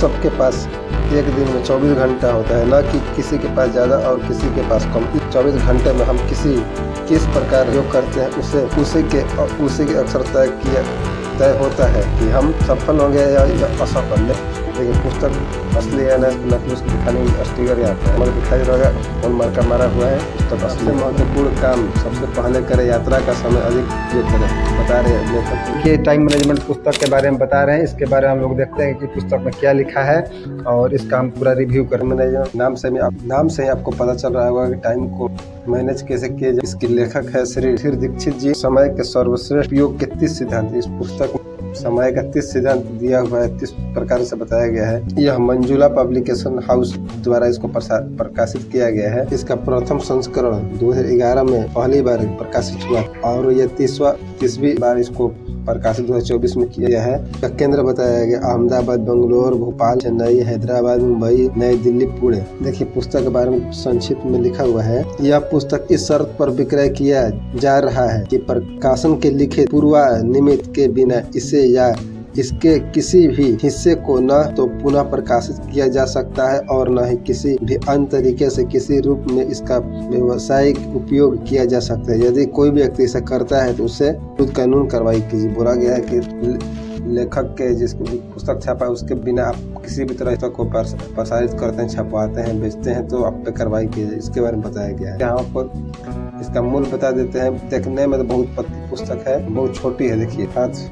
सबके पास एक दिन में 24 घंटा होता है, ना कि किसी के पास ज़्यादा और किसी के पास कम। इस 24 घंटे में हम किस प्रकार योग करते हैं उसी के अक्सर तय होता है कि हम सफल होंगे या असफल। लेकिन पुस्तक असली है ना, नकली उसको दिखाने की स्टिकर यहाँ पे हमारे दिखाई रहेगा, और मार्का मारा हुआ है। पुस्तक असली महत्वपूर्ण काम सबसे पहले करें, यात्रा का समय अधिक उपयोग करें, बता रहे हैं लेखक। ये टाइम मैनेजमेंट पुस्तक के बारे में बता रहे हैं। इसके बारे में हम लोग देखते हैं कि पुस्तक में क्या लिखा है और इसका हम पूरा रिव्यू करें। मैनेजमेंट नाम से ही आपको पता चल रहा होगा कि टाइम को मैनेज कैसे किए जाए। इसके लेखक है श्री दीक्षित जी। समय के सर्वश्रेष्ठ उपयोग के 30 सिद्धांत। इस पुस्तक समय का 30 सिद्धांत दिया हुआ है, 30 प्रकार से बताया गया है। यह मंजुला पब्लिकेशन हाउस द्वारा इसको प्रकाशित किया गया है। इसका प्रथम संस्करण 2011 में पहली बार प्रकाशित हुआ और यह 30वीं बार इसको प्रकाशित 2024 में किया गया है। इसका केंद्र बताया गया अहमदाबाद, बेंगलोर, भोपाल, चेन्नई, हैदराबाद, मुंबई, नई दिल्ली, पुणे। देखिए पुस्तक के बारे में संक्षिप्त में लिखा हुआ है। यह पुस्तक इस शर्त पर विक्रय किया जा रहा है कि प्रकाशन के लिखे पूर्वानुमति के बिना इसे या इसके किसी भी हिस्से को न तो पुनः प्रकाशित किया जा सकता है और न ही किसी भी अन्य तरीके से किसी रूप में इसका व्यावसायिक उपयोग किया जा सकता है। यदि कोई व्यक्ति इसे करता है तो उसे खुद कानून कार्रवाई कीजिए। बोला गया है कि लेखक के जिसको पुस्तक छापा उसके बिना आप किसी भी तरह को प्रसारित करते हैं, छपवाते हैं, बेचते हैं तो आप पे कार्रवाई कीजिए। इसके बारे में बताया गया है। यहाँ पर इसका मूल्य बता देते हैं। देखने में तो बहुत पतली पुस्तक है, बहुत छोटी है। देखिए हाथ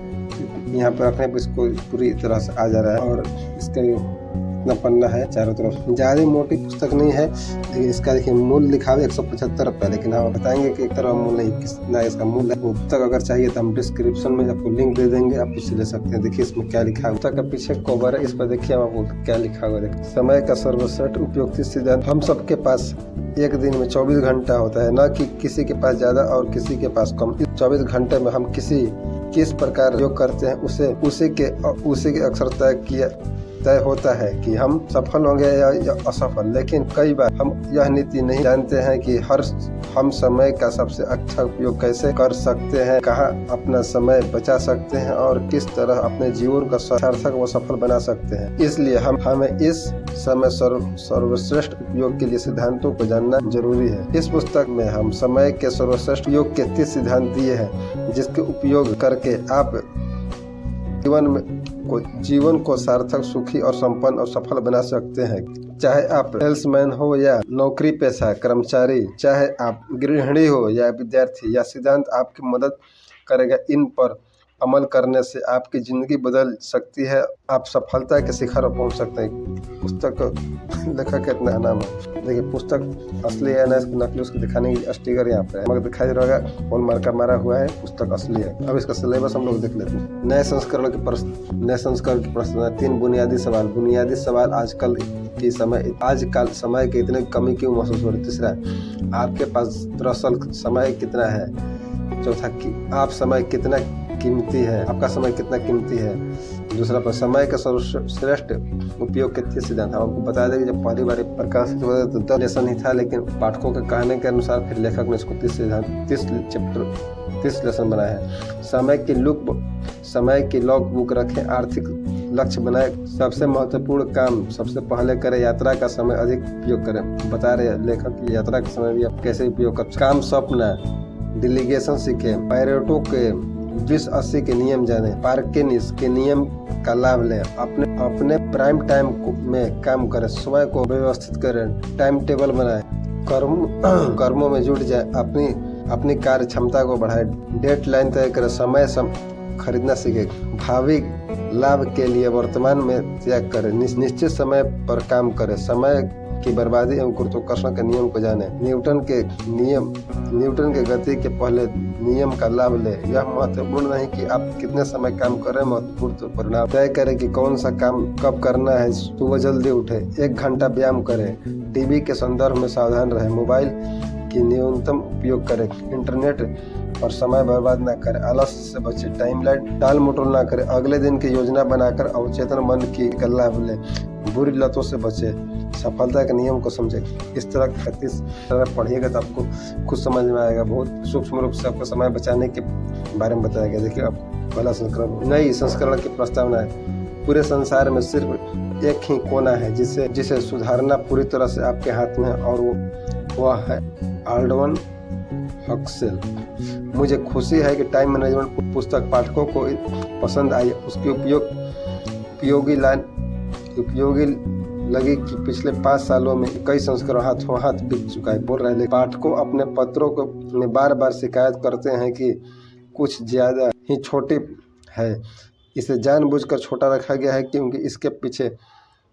यहाँ पर रखने पर इसको पूरी तरह से आ जा रहा है और इसका इतना पन्ना है चारों तरफ। ज़्यादा मोटी पुस्तक नहीं है, लेकिन इसका देखिए मूल्य लिखा हुआ 175 रुपये। लेकिन हम बताएंगे कि एक तरह मूल्य नहीं, कितना इसका मूल्य है। वो पुस्तक अगर चाहिए तो हम डिस्क्रिप्शन में आपको लिंक दे देंगे, आप उससे ले सकते हैं। देखिए इसमें क्या लिखा है। पुस्तक का पीछे कवर है, इस पर देखिए हम आपको क्या लिखा हुआ है। समय का सर्वश्रेष्ठ उपयोग सिद्धांत। हम सबके पास एक दिन में 24 घंटा होता है, ना कि किसी के पास ज़्यादा और किसी के पास कम। इस 24 घंटे में हम किस प्रकार योग करते हैं उसी के अक्सर तय होता है कि हम सफल होंगे या असफल। लेकिन कई बार हम यह नीति नहीं जानते हैं कि हम समय का सबसे अच्छा उपयोग कैसे कर सकते हैं, कहाँ अपना समय बचा सकते हैं और किस तरह अपने जीवन का सार्थक व सफल बना सकते हैं। इसलिए हमें इस समय सर्वश्रेष्ठ उपयोग के लिए सिद्धांतों को जानना जरूरी है। इस पुस्तक में हम समय के सर्वश्रेष्ठ उपयोग के 30 सिद्धांत दिए हैं, जिसके उपयोग करके आप जीवन को सार्थक, सुखी और संपन्न और सफल बना सकते हैं। चाहे आप सेल्समैन हो या नौकरी पेशा कर्मचारी, चाहे आप गृहिणी हो या विद्यार्थी, यह सिद्धांत आपकी मदद करेगा। इन पर अमल करने से आपकी जिंदगी बदल सकती है, आप सफलता के शिखर पर पहुंच सकते हैं। पुस्तक लेखक का इतना नाम है। देखिए पुस्तक असली है ना, नकली उसको दिखाने की स्टिकर यहाँ पे हमारे दिखाई दे रहा है, और मार्का मारा हुआ है। पुस्तक असली है। अब इसका सिलेबस हम लोग देख लेते हैं। नए संस्करण के प्रश्न। 3 बुनियादी सवाल आजकल समय के इतने कमी क्यों महसूस हो रही है। तीसरा, आपके पास दरअसल समय कितना है। चौथा, कि आप समय कितना कीमती है, आपका समय कितना कीमती है। दूसरा पर समय का सर्वश्रेष्ठ उपयोग के 30 सिद्धांत। हम आपको बता दें कि जब पहली बार प्रकाशित हुआ तो 10 लेसन ही था, लेकिन पाठकों के कहने के अनुसार फिर लेखक ने इसको 30 लेसन बनाया है। समय की लॉग बुक रखें, आर्थिक लक्ष्य बनाए, सबसे महत्वपूर्ण काम सबसे पहले करें, यात्रा का समय अधिक उपयोग करें। बता रहे लेखक की यात्रा का समय भी आप कैसे उपयोग कर। काम सपना, डिलीगेशन सीखें, पैरेटो के 20-80 के नियम जाने, पार्किंस के नियम का लाभ लें, अपने प्राइम टाइम में काम करें, समय को व्यवस्थित करें, टाइम टेबल बनाएं, कर्मों में जुट जाए, अपनी कार्य क्षमता को बढ़ाएं, डेडलाइन तय करें, समय खरीदना सीखें, भावी लाभ के लिए वर्तमान में त्याग करें, निश्चित समय पर काम करें, समय की बर्बादी एवं गुरुत्वाकर्षण के नियम को जाने, न्यूटन के गति के पहले नियम का लाभ ले। यह महत्वपूर्ण नहीं कि आप कितने समय काम करें, महत्वपूर्ण तो परिणाम। तय करें कि कौन सा काम कब करना है। सुबह जल्दी उठे, 1 घंटा व्यायाम करें, टीवी के संदर्भ में सावधान रहे, मोबाइल की न्यूनतम उपयोग करें, इंटरनेट और समय बर्बाद न करें, आलस्य से बचे, टाइमलाइन टाल मटोल न करें, अगले दिन की योजना बनाकर अवचेतन मन की लाभ लें, बुरी लतों से बचे, सफलता के नियम को समझे। इस तरह 31 तरह पढ़िएगा तो आपको खुद समझ में आएगा। बहुत सूक्ष्म रूप से आपको समय बचाने के बारे में बताया गया। देखिए आप पहला संस्करण, नई संस्करण की प्रस्तावना है। पूरे संसार में सिर्फ एक ही कोना है जिसे जिसे सुधारना पूरी तरह से आपके हाथ में है, और वह है आल्डवन हक्सेल। मुझे खुशी है कि टाइम मैनेजमेंट पुस्तक पाठकों को पसंद आई। उसकी उपयोगी लगी कि पिछले 5 सालों में कई संस्करण हाथों हाथ बिक चुका है। बोल रहे पाठकों अपने पत्रों को में बार बार शिकायत करते हैं कि कुछ ज़्यादा ही छोटी है। इसे जानबूझकर छोटा रखा गया है क्योंकि इसके पीछे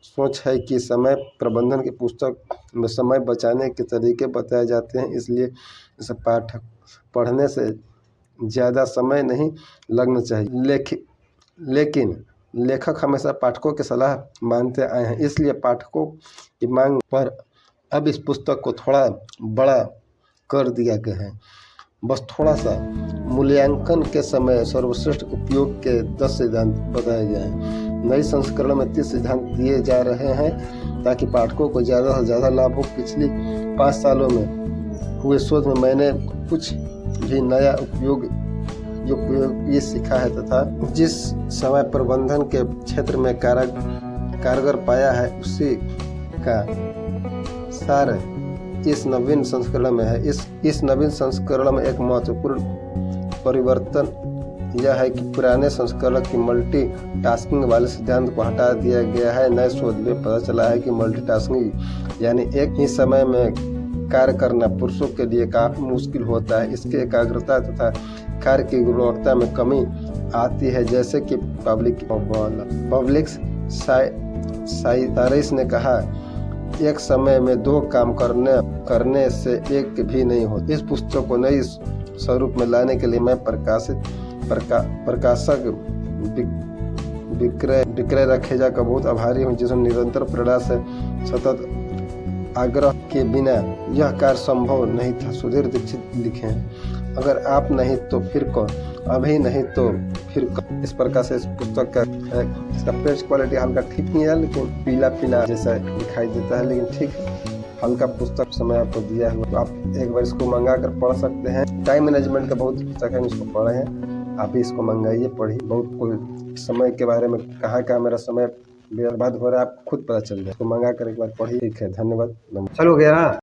सोच है कि समय प्रबंधन की पुस्तक में समय बचाने के तरीके बताए जाते हैं, इसलिए इसे पाठक पढ़ने से ज़्यादा समय नहीं लगना चाहिए। लेकिन लेखक हमेशा पाठकों की सलाह मानते आए हैं, इसलिए पाठकों की मांग पर अब इस पुस्तक को थोड़ा बड़ा कर दिया गया है। बस थोड़ा सा मूल्यांकन के समय सर्वश्रेष्ठ उपयोग के 10 सिद्धांत बताए गए हैं। नई संस्करण में 30 सिद्धांत दिए जा रहे हैं ताकि पाठकों को ज़्यादा से ज़्यादा लाभ हो। पिछली 5 सालों में हुए शोध में मैंने कुछ भी नया उपयोग ये सीखा है तथा जिस समय प्रबंधन के क्षेत्र में कारगर पाया है उसी का सार इस नवीन संस्करण में है। इस नवीन संस्करण में एक महत्वपूर्ण परिवर्तन यह है कि पुराने संस्करण की मल्टी टास्किंग वाले सिद्धांत को हटा दिया गया है। नए शोध में पता चला है कि मल्टी टास्किंग यानी एक ही समय में कार्य करना पुरुषों के लिए काफी मुश्किल होता है। इसके एकाग्रता तथा कार्य की गुणवत्ता में कमी आती है, जैसे कि पब्लिक साइतारिस ने कहा, एक समय में 2 काम करने से एक भी नहीं होता। इस पुस्तक को नई स्वरूप में लाने के लिए मैं प्रकाशक विक्रय रखेजा का बहुत आभारी हूँ, जिसने निरंतर प्रेरणा से सतत आग्रह के बिना यह कार्य संभव नहीं था। सुधीर दीक्षित लिखे हैं, अगर आप नहीं तो फिर कौन, अभी नहीं तो फिर कौन। इस प्रकार से इस पुस्तक का इसका पेज क्वालिटी हल्का ठीक नहीं है, लेकिन पीला जैसा दिखाई देता है, लेकिन ठीक है। हल्का पुस्तक समय आपको दिया है, तो आप एक बार इसको मंगा कर पढ़ सकते हैं। टाइम मैनेजमेंट का बहुत पुस्तक है, इसको पढ़े हैं, आप भी इसको मंगाइए, पढ़िए। बहुत कोई समय के बारे में कहाँ मेरा समय बर्बाद हो रहा है, आप खुद पता चल जाए। तो मंगा कर एक बार पढ़िए। ठीक है, धन्यवाद। चलो गया।